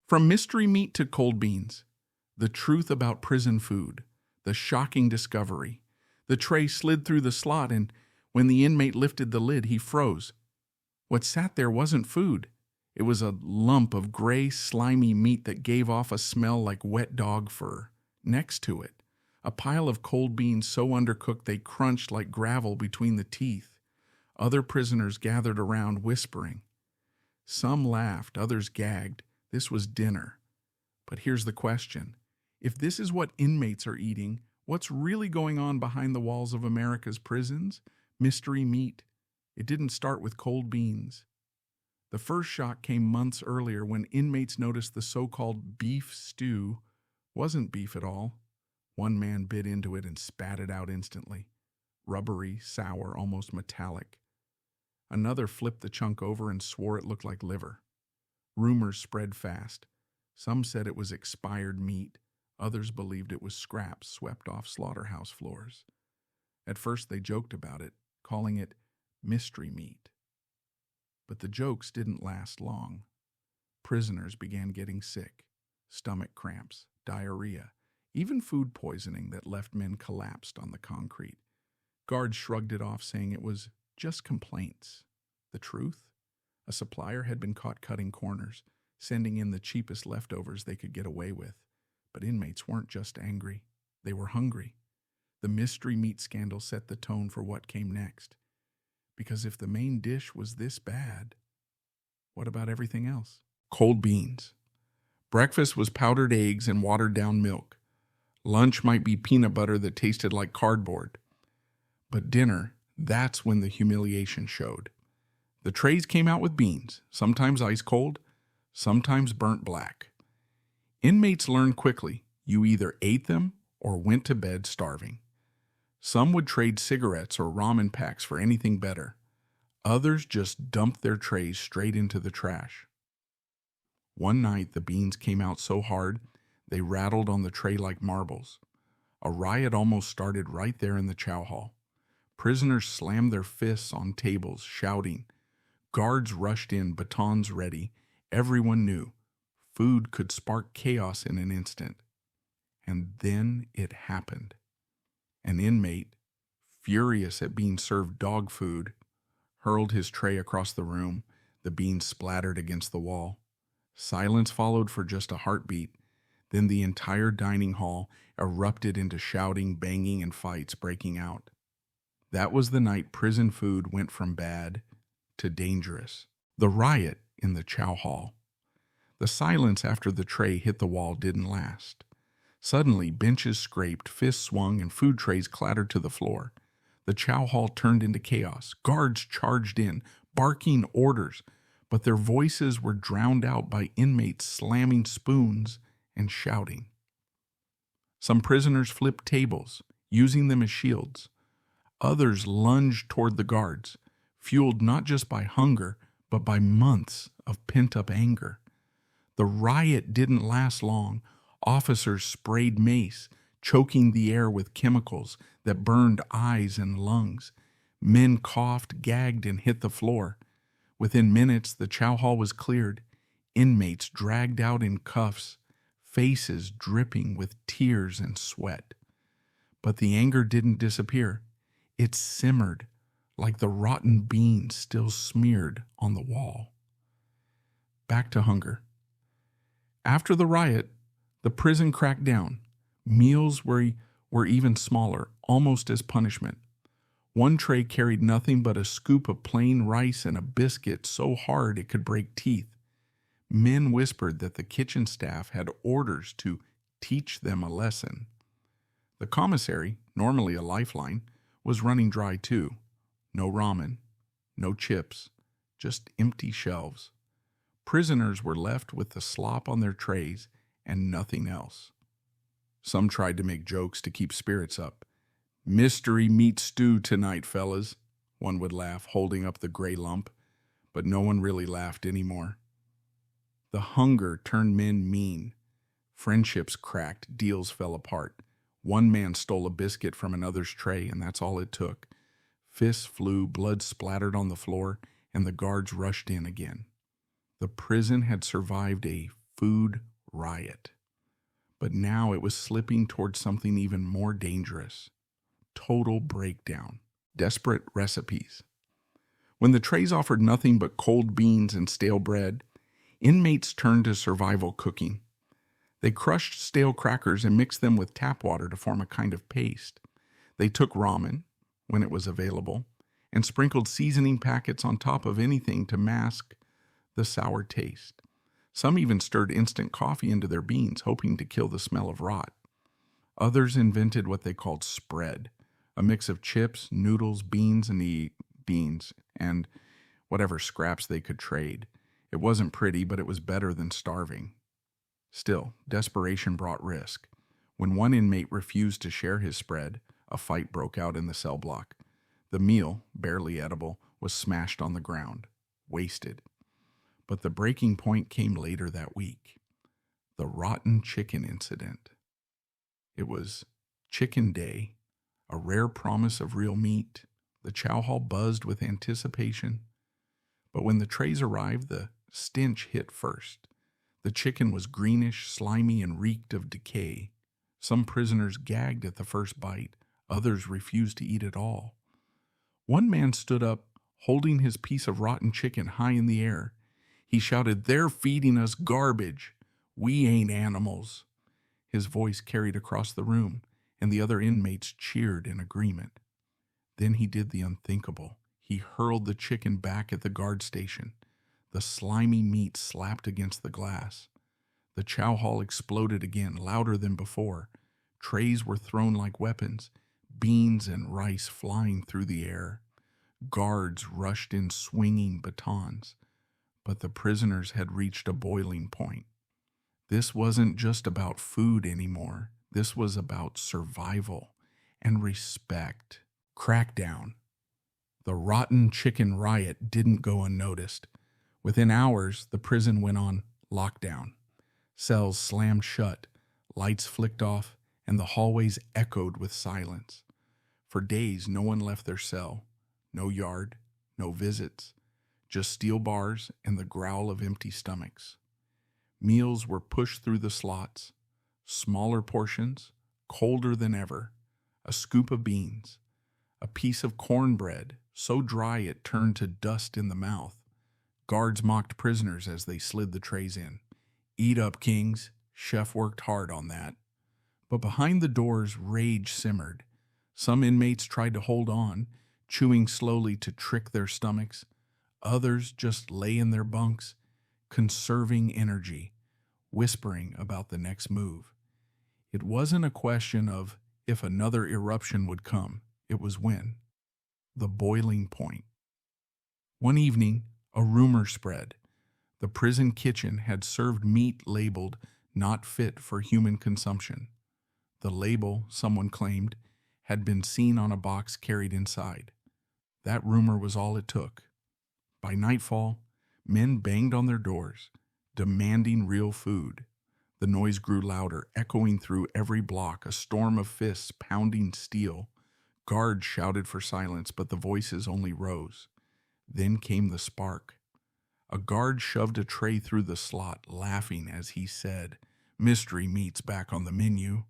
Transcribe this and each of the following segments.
From mystery meat to cold beans, the truth about prison food, the shocking discovery. The tray slid through the slot, and when the inmate lifted the lid, he froze. What sat there wasn't food. It was a lump of gray, slimy meat that gave off a smell like wet dog fur. Next to it, a pile of cold beans so undercooked they crunched like gravel between the teeth. Other prisoners gathered around, whispering. Some laughed, others gagged. This was dinner. But here's the question. If this is what inmates are eating, what's really going on behind the walls of America's prisons? Mystery meat. It didn't start with cold beans. The first shock came months earlier when inmates noticed the so-called beef stew wasn't beef at all. One man bit into it and spat it out instantly. Rubbery, sour, almost metallic. Another flipped the chunk over and swore it looked like liver. Rumors spread fast. Some said it was expired meat. Others believed it was scraps swept off slaughterhouse floors. At first they joked about it, calling it mystery meat. But the jokes didn't last long. Prisoners began getting sick, stomach cramps, diarrhea, even food poisoning that left men collapsed on the concrete. Guards shrugged it off, saying it was just complaints. The truth? A supplier had been caught cutting corners, sending in the cheapest leftovers they could get away with. But inmates weren't just angry. They were hungry. The mystery meat scandal set the tone for what came next. Because if the main dish was this bad, what about everything else? Cold beans. Breakfast was powdered eggs and watered-down milk. Lunch might be peanut butter that tasted like cardboard. But dinner, that's when the humiliation showed. The trays came out with beans, sometimes ice cold, sometimes burnt black. Inmates learned quickly you either ate them or went to bed starving. Some would trade cigarettes or ramen packs for anything better. Others just dumped their trays straight into the trash. One night the beans came out so hard they rattled on the tray like marbles. A riot almost started right there in the chow hall. Prisoners slammed their fists on tables, shouting. Guards rushed in, batons ready. Everyone knew food could spark chaos in an instant. And then it happened. An inmate, furious at being served dog food, hurled his tray across the room. The beans splattered against the wall. Silence followed for just a heartbeat. Then the entire dining hall erupted into shouting, banging, and fights breaking out. That was the night prison food went from bad to dangerous. The riot in the chow hall. The silence after the tray hit the wall didn't last. Suddenly, benches scraped, fists swung, and food trays clattered to the floor. The chow hall turned into chaos. Guards charged in, barking orders, but their voices were drowned out by inmates slamming spoons and shouting. Some prisoners flipped tables, using them as shields. Others lunged toward the guards, fueled not just by hunger, but by months of pent-up anger. The riot didn't last long. Officers sprayed mace, choking the air with chemicals that burned eyes and lungs. Men coughed, gagged, and hit the floor. Within minutes, the chow hall was cleared. Inmates dragged out in cuffs, faces dripping with tears and sweat. But the anger didn't disappear. It simmered like the rotten beans still smeared on the wall. Back to hunger. After the riot, the prison cracked down. Meals were even smaller, almost as punishment. One tray carried nothing but a scoop of plain rice and a biscuit so hard it could break teeth. Men whispered that the kitchen staff had orders to teach them a lesson. The commissary, normally a lifeline, was running dry too. No ramen, no chips, just empty shelves. Prisoners were left with the slop on their trays and nothing else. Some tried to make jokes to keep spirits up. "Mystery meat stew tonight, fellas," one would laugh, holding up the gray lump, but no one really laughed anymore. The hunger turned men mean. Friendships cracked, deals fell apart. One man stole a biscuit from another's tray, and that's all it took. Fists flew, blood splattered on the floor, and the guards rushed in again. The prison had survived a food riot. But now it was slipping towards something even more dangerous. Total breakdown. Desperate recipes. When the trays offered nothing but cold beans and stale bread, inmates turned to survival cooking. They crushed stale crackers and mixed them with tap water to form a kind of paste. They took ramen, when it was available, and sprinkled seasoning packets on top of anything to mask the sour taste. Some even stirred instant coffee into their beans, hoping to kill the smell of rot. Others invented what they called spread, a mix of chips, noodles, beans, and whatever scraps they could trade. It wasn't pretty, but it was better than starving. Still, desperation brought risk. When one inmate refused to share his spread, a fight broke out in the cell block. The meal, barely edible, was smashed on the ground, wasted. But the breaking point came later that week. The rotten chicken incident. It was Chicken Day, a rare promise of real meat. The chow hall buzzed with anticipation. But when the trays arrived, the stench hit first. The chicken was greenish, slimy, and reeked of decay. Some prisoners gagged at the first bite. Others refused to eat at all. One man stood up, holding his piece of rotten chicken high in the air. He shouted, "They're feeding us garbage. We ain't animals." His voice carried across the room, and the other inmates cheered in agreement. Then he did the unthinkable. He hurled the chicken back at the guard station. The slimy meat slapped against the glass. The chow hall exploded again, louder than before. Trays were thrown like weapons, beans and rice flying through the air. Guards rushed in swinging batons. But the prisoners had reached a boiling point. This wasn't just about food anymore. This was about survival and respect. Crackdown. The rotten chicken riot didn't go unnoticed. Within hours, the prison went on lockdown. Cells slammed shut, lights flicked off, and the hallways echoed with silence. For days, no one left their cell. No yard, no visits. Just steel bars and the growl of empty stomachs. Meals were pushed through the slots, smaller portions, colder than ever, a scoop of beans, a piece of cornbread so dry it turned to dust in the mouth. Guards mocked prisoners as they slid the trays in. "Eat up, kings." Chef worked hard on that. But behind the doors, rage simmered. Some inmates tried to hold on, chewing slowly to trick their stomachs. Others just lay in their bunks, conserving energy, whispering about the next move. It wasn't a question of if another eruption would come. It was when. The boiling point. One evening, a rumor spread. The prison kitchen had served meat labeled "not fit for human consumption." The label, someone claimed, had been seen on a box carried inside. That rumor was all it took. By nightfall, men banged on their doors, demanding real food. The noise grew louder, echoing through every block, a storm of fists pounding steel. Guards shouted for silence, but the voices only rose. Then came the spark. A guard shoved a tray through the slot, laughing as he said, "Mystery meat's back on the menu."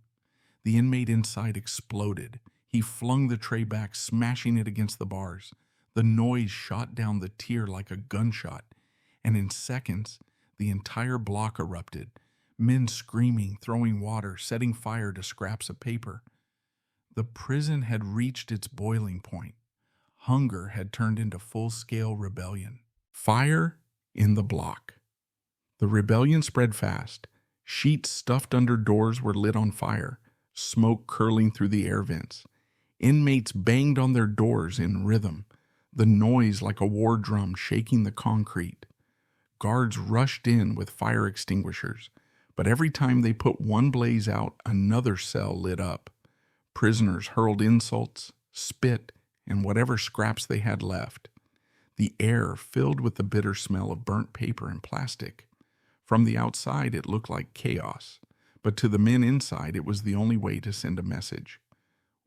The inmate inside exploded. He flung the tray back, smashing it against the bars. The noise shot down the tier like a gunshot, and in seconds, the entire block erupted. Men screaming, throwing water, setting fire to scraps of paper. The prison had reached its boiling point. Hunger had turned into full-scale rebellion. Fire in the block. The rebellion spread fast. Sheets stuffed under doors were lit on fire, smoke curling through the air vents. Inmates banged on their doors in rhythm, the noise like a war drum shaking the concrete. Guards rushed in with fire extinguishers, but every time they put one blaze out, another cell lit up. Prisoners hurled insults, spit, and whatever scraps they had left. The air filled with the bitter smell of burnt paper and plastic. From the outside, it looked like chaos, but to the men inside, it was the only way to send a message.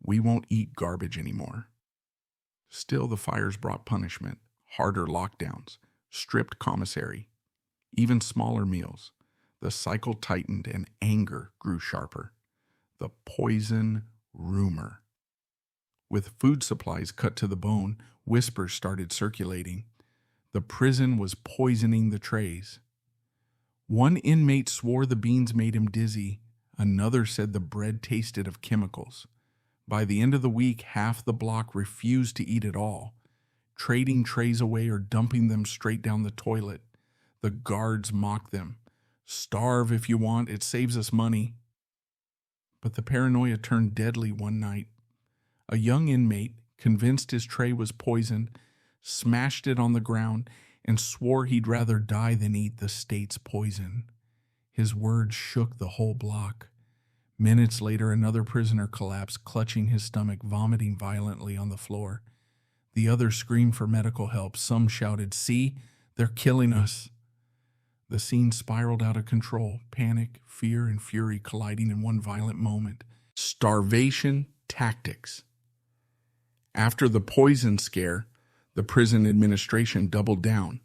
We won't eat garbage anymore. Still, the fires brought punishment, harder lockdowns, stripped commissary, even smaller meals. The cycle tightened and anger grew sharper. The poison rumor. With food supplies cut to the bone, whispers started circulating. The prison was poisoning the trays. One inmate swore the beans made him dizzy. Another said the bread tasted of chemicals. By the end of the week, half the block refused to eat at all, trading trays away or dumping them straight down the toilet. The guards mocked them. "Starve if you want, it saves us money." But the paranoia turned deadly one night. A young inmate, convinced his tray was poisoned, smashed it on the ground and swore he'd rather die than eat the state's poison. His words shook the whole block. Minutes later, another prisoner collapsed, clutching his stomach, vomiting violently on the floor. The others screamed for medical help. Some shouted, "See, they're killing us." The scene spiraled out of control, panic, fear, and fury colliding in one violent moment. Starvation Tactics. After the poison scare, the prison administration doubled down.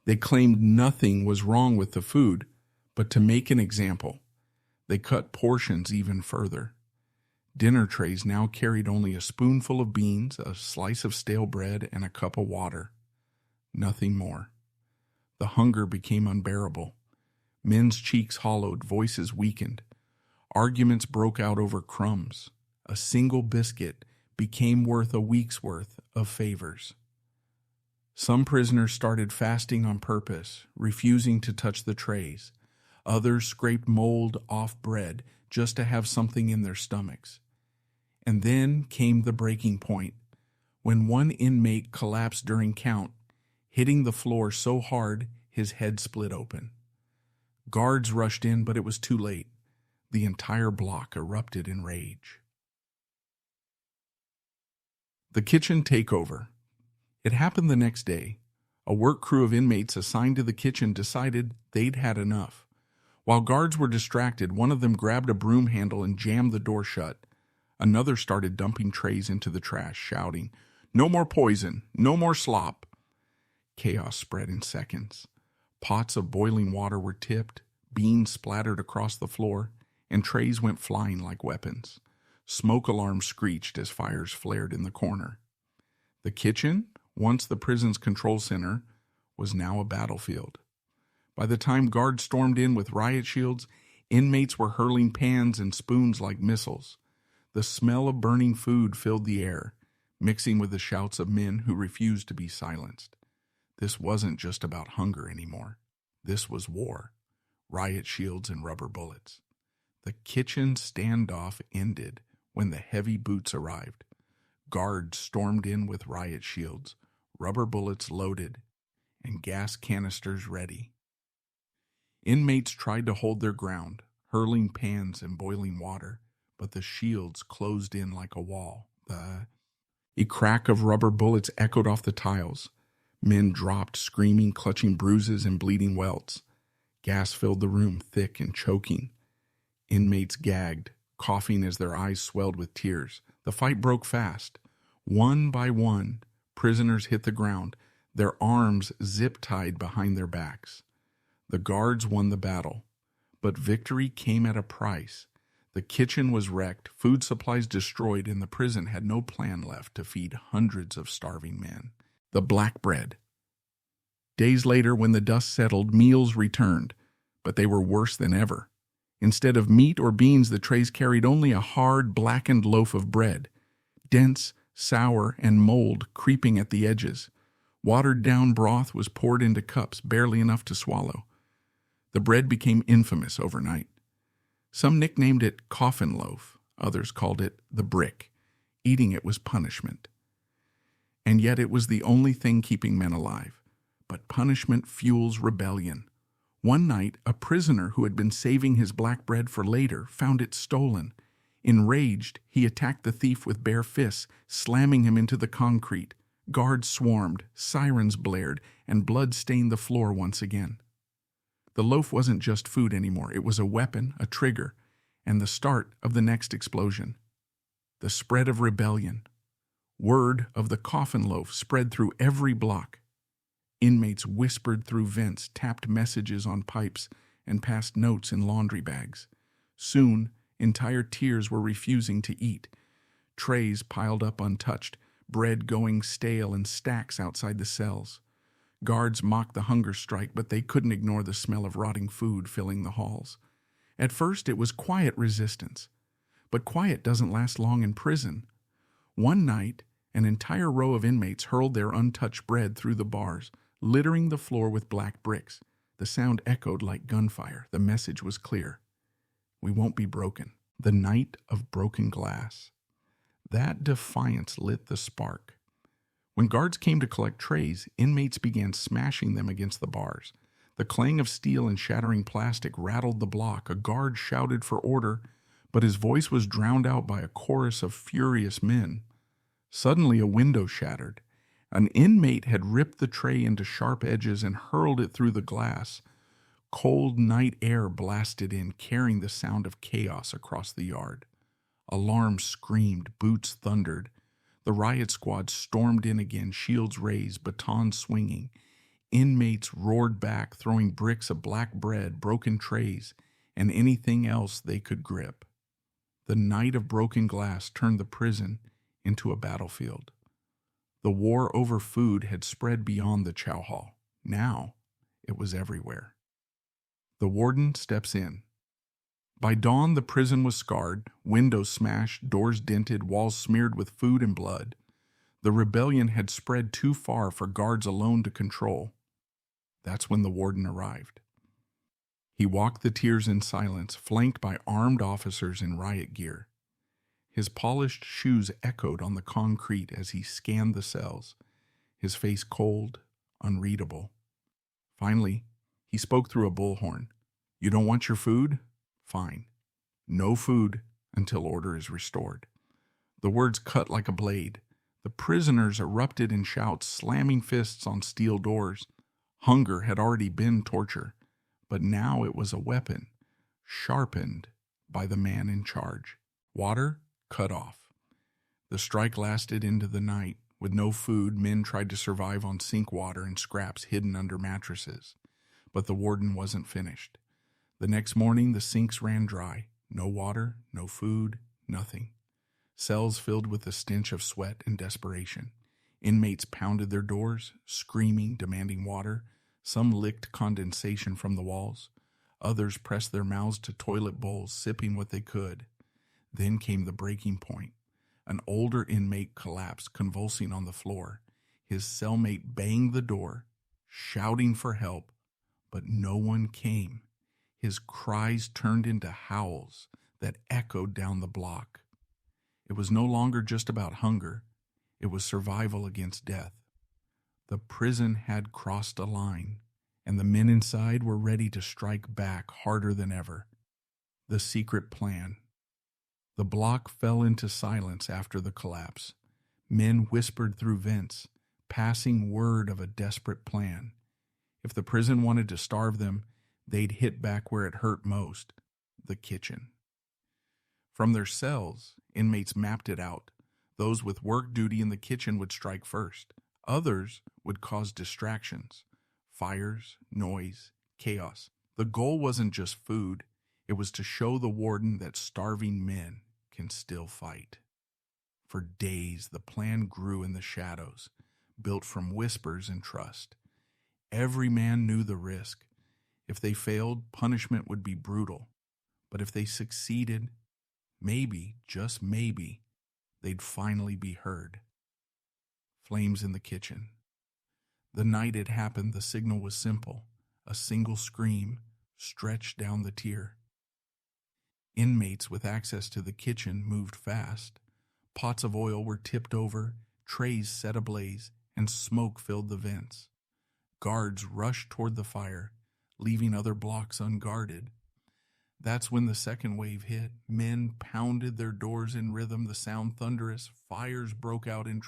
They claimed nothing was wrong with the food, but to make an example, they cut portions even further. Dinner trays now carried only a spoonful of beans, a slice of stale bread, and a cup of water. Nothing more. The hunger became unbearable. Men's cheeks hollowed, voices weakened. Arguments broke out over crumbs. A single biscuit became worth a week's worth of favors. Some prisoners started fasting on purpose, refusing to touch the trays. Others scraped mold off bread just to have something in their stomachs. And then came the breaking point, when one inmate collapsed during count, hitting the floor so hard his head split open. Guards rushed in, but it was too late. The entire block erupted in rage. The kitchen takeover. It happened the next day. A work crew of inmates assigned to the kitchen decided they'd had enough. While guards were distracted, one of them grabbed a broom handle and jammed the door shut. Another started dumping trays into the trash, shouting, "No more poison, no more slop." Chaos spread in seconds. Pots of boiling water were tipped, beans splattered across the floor, and trays went flying like weapons. Smoke alarms screeched as fires flared in the corner. The kitchen, once the prison's control center, was now a battlefield. By the time guards stormed in with riot shields, inmates were hurling pans and spoons like missiles. The smell of burning food filled the air, mixing with the shouts of men who refused to be silenced. This wasn't just about hunger anymore. This was war, riot shields and rubber bullets. The kitchen standoff ended when the heavy boots arrived. Guards stormed in with riot shields, rubber bullets loaded, and gas canisters ready. Inmates tried to hold their ground, hurling pans and boiling water, but the shields closed in like a wall. A crack of rubber bullets echoed off the tiles. Men dropped, screaming, clutching bruises and bleeding welts. Gas filled the room, thick and choking. Inmates gagged, coughing as their eyes swelled with tears. The fight broke fast. One by one, prisoners hit the ground, their arms zip-tied behind their backs. The guards won the battle, but victory came at a price. The kitchen was wrecked, food supplies destroyed, and the prison had no plan left to feed hundreds of starving men. The black bread. Days later, when the dust settled, meals returned, but they were worse than ever. Instead of meat or beans, the trays carried only a hard, blackened loaf of bread, dense, sour, and mold creeping at the edges. Watered-down broth was poured into cups, barely enough to swallow. The bread became infamous overnight. Some nicknamed it coffin loaf, others called it the brick. Eating it was punishment. And yet it was the only thing keeping men alive. But punishment fuels rebellion. One night, a prisoner who had been saving his black bread for later found it stolen. Enraged, he attacked the thief with bare fists, slamming him into the concrete. Guards swarmed, sirens blared, and blood stained the floor once again. The loaf wasn't just food anymore. It was a weapon, a trigger, and the start of the next explosion. The spread of rebellion. Word of the coffin loaf spread through every block. Inmates whispered through vents, tapped messages on pipes, and passed notes in laundry bags. Soon, entire tiers were refusing to eat. Trays piled up untouched, bread going stale in stacks outside the cells. Guards mocked the hunger strike, but they couldn't ignore the smell of rotting food filling the halls. At first, it was quiet resistance. But quiet doesn't last long in prison. One night, an entire row of inmates hurled their untouched bread through the bars, littering the floor with black bricks. The sound echoed like gunfire. The message was clear. We won't be broken. The night of broken glass. That defiance lit the spark. When guards came to collect trays, inmates began smashing them against the bars. The clang of steel and shattering plastic rattled the block. A guard shouted for order, but his voice was drowned out by a chorus of furious men. Suddenly, a window shattered. An inmate had ripped the tray into sharp edges and hurled it through the glass. Cold night air blasted in, carrying the sound of chaos across the yard. Alarms screamed, boots thundered. The riot squad stormed in again, shields raised, batons swinging. Inmates roared back, throwing bricks of black bread, broken trays, and anything else they could grip. The night of broken glass turned the prison into a battlefield. The war over food had spread beyond the chow hall. Now it was everywhere. The warden steps in. By dawn, the prison was scarred, windows smashed, doors dented, walls smeared with food and blood. The rebellion had spread too far for guards alone to control. That's when the warden arrived. He walked the tiers in silence, flanked by armed officers in riot gear. His polished shoes echoed on the concrete as he scanned the cells, his face cold, unreadable. Finally, he spoke through a bullhorn. You don't want your food? Fine. No food until order is restored. The words cut like a blade. The prisoners erupted in shouts, slamming fists on steel doors. Hunger had already been torture, but now it was a weapon, sharpened by the man in charge. Water cut off. The strike lasted into the night. With no food, men tried to survive on sink water and scraps hidden under mattresses. But the warden wasn't finished. The next morning, the sinks ran dry. No water, no food, nothing. Cells filled with the stench of sweat and desperation. Inmates pounded their doors, screaming, demanding water. Some licked condensation from the walls. Others pressed their mouths to toilet bowls, sipping what they could. Then came the breaking point. An older inmate collapsed, convulsing on the floor. His cellmate banged the door, shouting for help, but no one came. His cries turned into howls that echoed down the block. It was no longer just about hunger. It was survival against death. The prison had crossed a line, and the men inside were ready to strike back harder than ever. The secret plan. The block fell into silence after the collapse. Men whispered through vents, passing word of a desperate plan. If the prison wanted to starve them, they'd hit back where it hurt most, the kitchen. From their cells, inmates mapped it out. Those with work duty in the kitchen would strike first. Others would cause distractions, fires, noise, chaos. The goal wasn't just food. It was to show the warden that starving men can still fight. For days, the plan grew in the shadows, built from whispers and trust. Every man knew the risk. If they failed, punishment would be brutal. But if they succeeded, maybe, just maybe, they'd finally be heard. Flames in the kitchen. The night it happened, the signal was simple. A single scream stretched down the tier. Inmates with access to the kitchen moved fast. Pots of oil were tipped over, trays set ablaze, and smoke filled the vents. Guards rushed toward the fire, leaving other blocks unguarded. That's when the second wave hit. Men pounded their doors in rhythm, the sound thunderous. Fires broke out in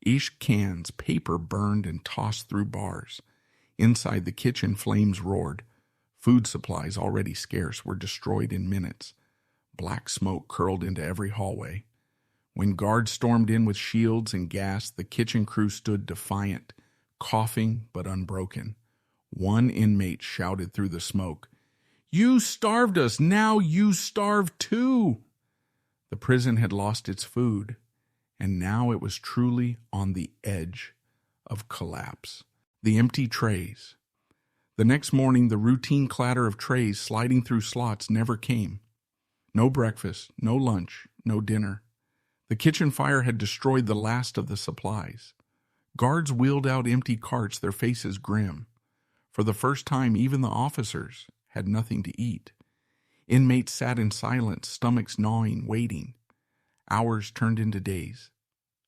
Ish cans, paper burned and tossed through bars. Inside the kitchen, flames roared. Food supplies, already scarce, were destroyed in minutes. Black smoke curled into every hallway. When guards stormed in with shields and gas, the kitchen crew stood defiant, coughing but unbroken. One inmate shouted through the smoke, "You starved us, now you starve too!" The prison had lost its food, and now it was truly on the edge of collapse. The empty trays. The next morning, the routine clatter of trays sliding through slots never came. No breakfast, no lunch, no dinner. The kitchen fire had destroyed the last of the supplies. Guards wheeled out empty carts, their faces grim. For the first time, even the officers had nothing to eat. Inmates sat in silence, stomachs gnawing, waiting. Hours turned into days.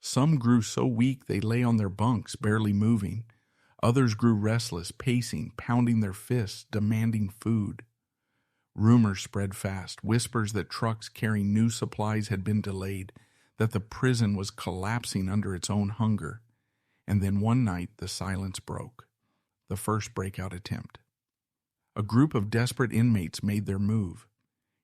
Some grew so weak they lay on their bunks, barely moving. Others grew restless, pacing, pounding their fists, demanding food. Rumors spread fast, whispers that trucks carrying new supplies had been delayed, that the prison was collapsing under its own hunger. And then one night, the silence broke. The first breakout attempt. A group of desperate inmates made their move.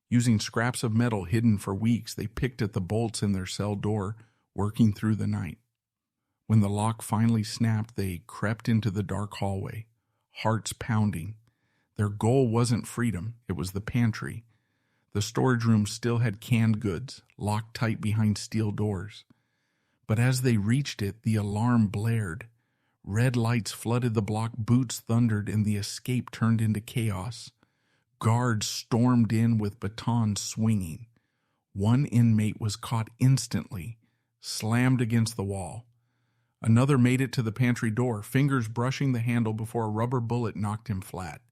Using scraps of metal hidden for weeks, they picked at the bolts in their cell door, working through the night. When the lock finally snapped, they crept into the dark hallway, hearts pounding. Their goal wasn't freedom, it was the pantry. The storage room still had canned goods, locked tight behind steel doors. But as they reached it, the alarm blared. Red lights flooded the block, boots thundered, and the escape turned into chaos. Guards stormed in with batons swinging. One inmate was caught instantly, slammed against the wall. Another made it to the pantry door, fingers brushing the handle before a rubber bullet knocked him flat.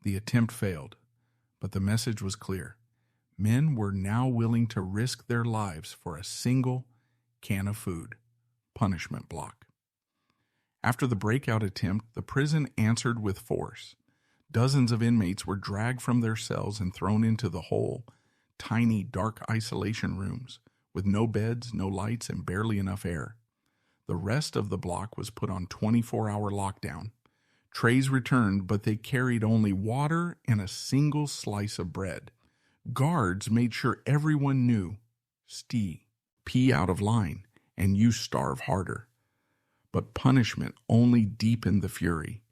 The attempt failed, but the message was clear. Men were now willing to risk their lives for a single can of food. Punishment block. After the breakout attempt, the prison answered with force. Dozens of inmates were dragged from their cells and thrown into the whole, tiny, dark isolation rooms with no beds, no lights, and barely enough air. The rest of the block was put on 24-hour lockdown. Trays returned, but they carried only water and a single slice of bread. Guards made sure everyone knew, pee out of line, and you starve harder. But punishment only deepened the fury.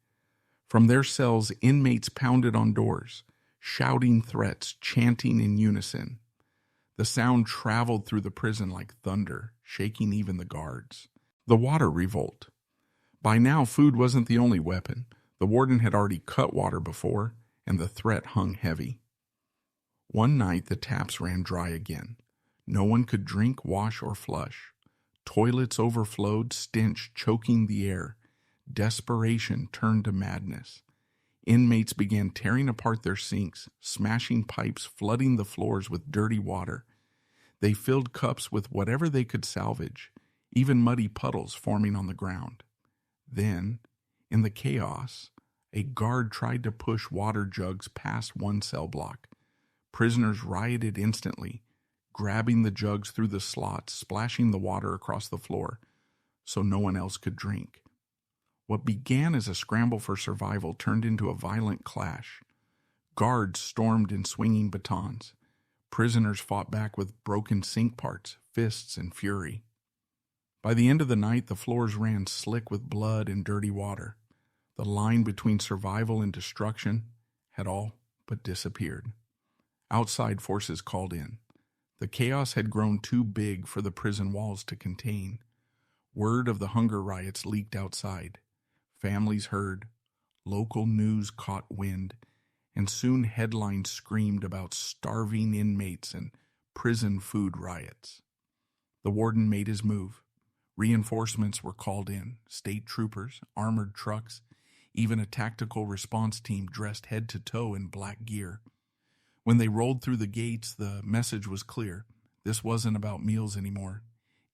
From their cells, inmates pounded on doors, shouting threats, chanting in unison. The sound traveled through the prison like thunder, shaking even the guards. The water revolt. By now, food wasn't the only weapon. The warden had already cut water before, and the threat hung heavy. One night, the taps ran dry again. No one could drink, wash, or flush. Toilets overflowed, stench choking the air. Desperation turned to madness. Inmates began tearing apart their sinks, smashing pipes, flooding the floors with dirty water. They filled cups with whatever they could salvage, even muddy puddles forming on the ground. Then, in the chaos, a guard tried to push water jugs past one cell block. Prisoners rioted instantly, grabbing the jugs through the slots, splashing the water across the floor so no one else could drink. What began as a scramble for survival turned into a violent clash. Guards stormed in swinging batons. Prisoners fought back with broken sink parts, fists, and fury. By the end of the night, the floors ran slick with blood and dirty water. The line between survival and destruction had all but disappeared. Outside forces called in. The chaos had grown too big for the prison walls to contain. Word of the hunger riots leaked outside. Families heard, local news caught wind, and soon headlines screamed about starving inmates and prison food riots. The warden made his move. Reinforcements were called in, state troopers, armored trucks, even a tactical response team dressed head to toe in black gear. When they rolled through the gates, the message was clear. This wasn't about meals anymore.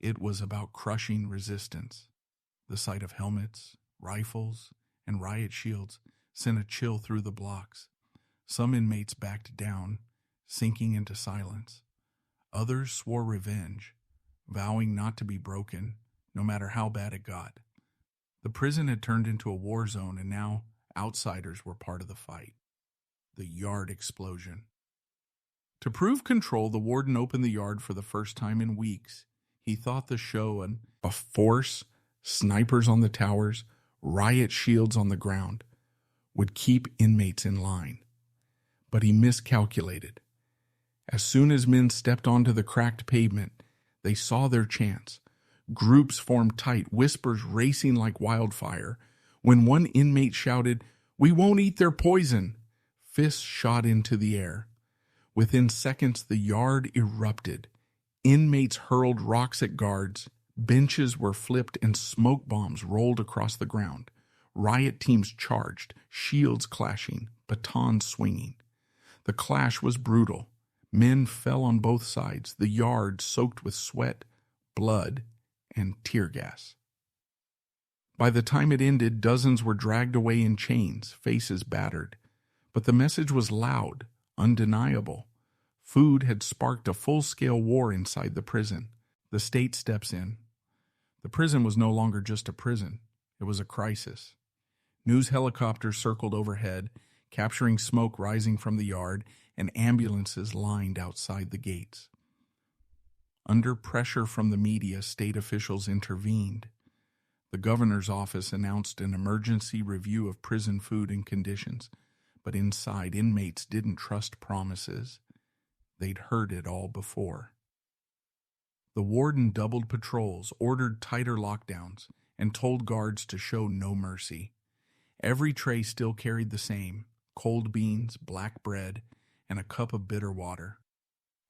It was about crushing resistance. The sight of helmets, rifles, and riot shields sent a chill through the blocks. Some inmates backed down, sinking into silence. Others swore revenge, vowing not to be broken, no matter how bad it got. The prison had turned into a war zone, and now outsiders were part of the fight. The yard explosion. To prove control, the warden opened the yard for the first time in weeks. He thought the show a force, snipers on the towers, riot shields on the ground. would keep inmates in line. But he miscalculated. As soon as men stepped onto the cracked pavement, they saw their chance. Groups formed tight, whispers racing like wildfire. When one inmate shouted, "We won't eat their poison," fists shot into the air. Within seconds, the yard erupted. Inmates hurled rocks at guards, benches were flipped, and smoke bombs rolled across the ground. Riot teams charged, shields clashing, batons swinging. The clash was brutal. Men fell on both sides, the yard soaked with sweat, blood, and tear gas. By the time it ended, dozens were dragged away in chains, faces battered. But the message was loud, undeniable. Food had sparked a full-scale war inside the prison. The state steps in. The prison was no longer just a prison. It was a crisis. News helicopters circled overhead, capturing smoke rising from the yard, and ambulances lined outside the gates. Under pressure from the media, state officials intervened. The governor's office announced an emergency review of prison food and conditions, but inside, inmates didn't trust promises. They'd heard it all before. The warden doubled patrols, ordered tighter lockdowns, and told guards to show no mercy. Every tray still carried the same: cold beans, black bread, and a cup of bitter water.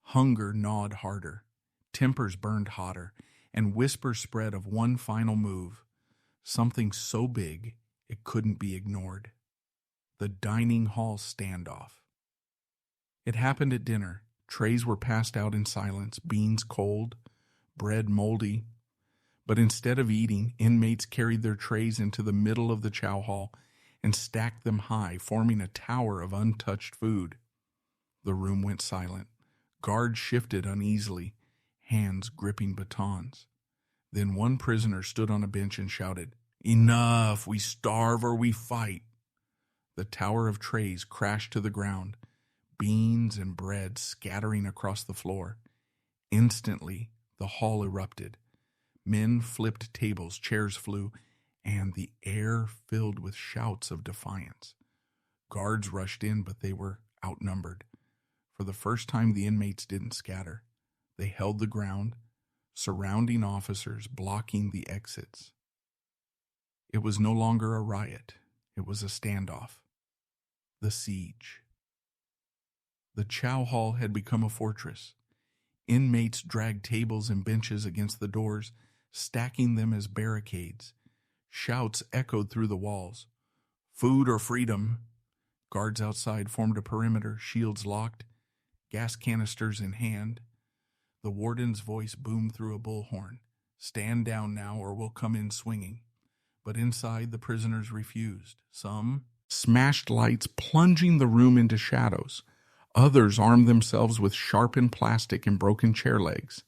Hunger gnawed harder, tempers burned hotter, and whispers spread of one final move, something so big it couldn't be ignored: the dining hall standoff. It happened at dinner. Trays were passed out in silence, beans cold, bread moldy. But instead of eating, inmates carried their trays into the middle of the chow hall and stacked them high, forming a tower of untouched food. The room went silent. Guards shifted uneasily, hands gripping batons. Then one prisoner stood on a bench and shouted, "Enough! We starve or we fight!" The tower of trays crashed to the ground, beans and bread scattering across the floor. Instantly, the hall erupted. Men flipped tables, chairs flew, and the air filled with shouts of defiance. Guards rushed in, but they were outnumbered. For the first time, the inmates didn't scatter. They held the ground, surrounding officers, blocking the exits. It was no longer a riot. It was a standoff. The siege. The chow hall had become a fortress. Inmates dragged tables and benches against the doors, stacking them as barricades. Shouts echoed through the walls. "Food or freedom!" Guards outside formed a perimeter, shields locked, gas canisters in hand. The warden's voice boomed through a bullhorn. "Stand down now or we'll come in swinging." But inside, the prisoners refused. Some smashed lights, plunging the room into shadows. Others armed themselves with sharpened plastic and broken chair legs.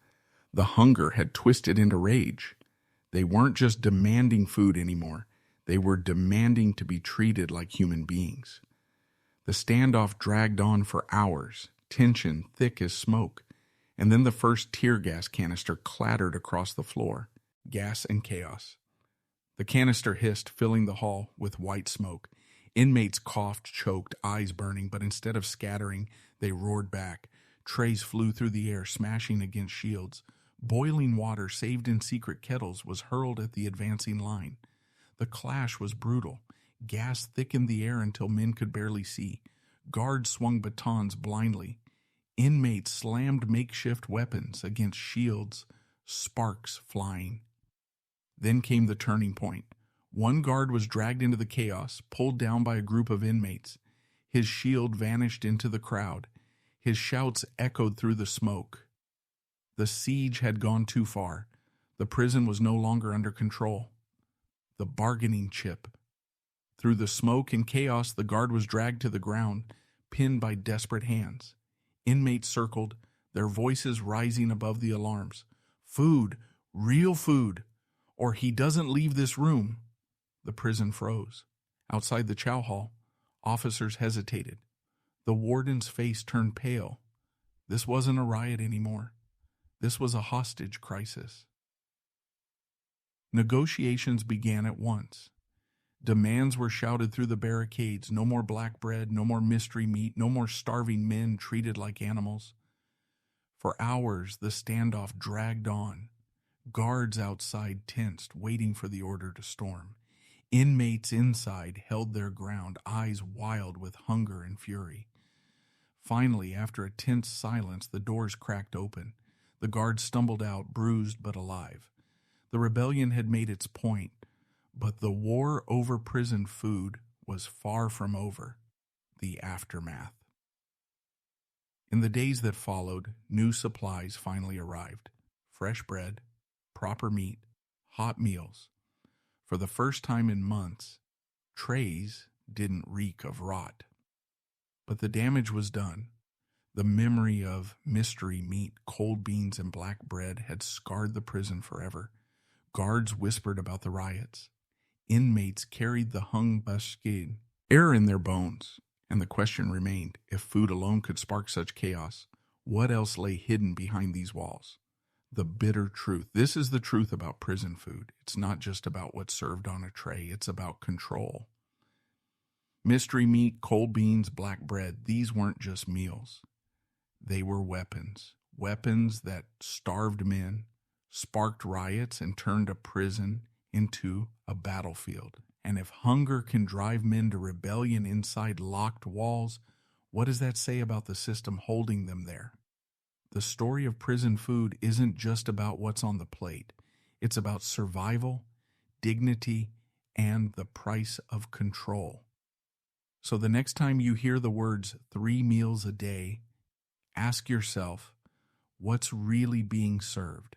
The hunger had twisted into rage. They weren't just demanding food anymore. They were demanding to be treated like human beings. The standoff dragged on for hours, tension thick as smoke, and then the first tear gas canister clattered across the floor. Gas and chaos. The canister hissed, filling the hall with white smoke. Inmates coughed, choked, eyes burning, but instead of scattering, they roared back. Trays flew through the air, smashing against shields. Boiling water, saved in secret kettles, was hurled at the advancing line. The clash was brutal. Gas thickened the air until men could barely see. Guards swung batons blindly. Inmates slammed makeshift weapons against shields, sparks flying. Then came the turning point. One guard was dragged into the chaos, pulled down by a group of inmates. His shield vanished into the crowd. His shouts echoed through the smoke. The siege had gone too far. The prison was no longer under control. The bargaining chip. Through the smoke and chaos, the guard was dragged to the ground, pinned by desperate hands. Inmates circled, their voices rising above the alarms. "Food, real food, or he doesn't leave this room." The prison froze. Outside the chow hall, officers hesitated. The warden's face turned pale. This wasn't a riot anymore. This was a hostage crisis. Negotiations began at once. Demands were shouted through the barricades: no more black bread, no more mystery meat, no more starving men treated like animals. For hours, the standoff dragged on. Guards outside tensed, waiting for the order to storm. Inmates inside held their ground, eyes wild with hunger and fury. Finally, after a tense silence, the doors cracked open. The guards stumbled out, bruised but alive. The rebellion had made its point, but the war over prison food was far from over. The aftermath. In the days that followed, new supplies finally arrived. Fresh bread, proper meat, hot meals. For the first time in months, trays didn't reek of rot. But the damage was done. The memory of mystery meat, cold beans, and black bread had scarred the prison forever. Guards whispered about the riots. Inmates carried the hung basket, air in their bones, and the question remained, if food alone could spark such chaos, what else lay hidden behind these walls? The bitter truth. This is the truth about prison food. It's not just about what's served on a tray. It's about control. Mystery meat, cold beans, black bread, these weren't just meals. They were weapons. Weapons that starved men, sparked riots, and turned a prison into a battlefield. And if hunger can drive men to rebellion inside locked walls, what does that say about the system holding them there? The story of prison food isn't just about what's on the plate. It's about survival, dignity, and the price of control. So the next time you hear the words 3 meals a day, ask yourself, what's really being served?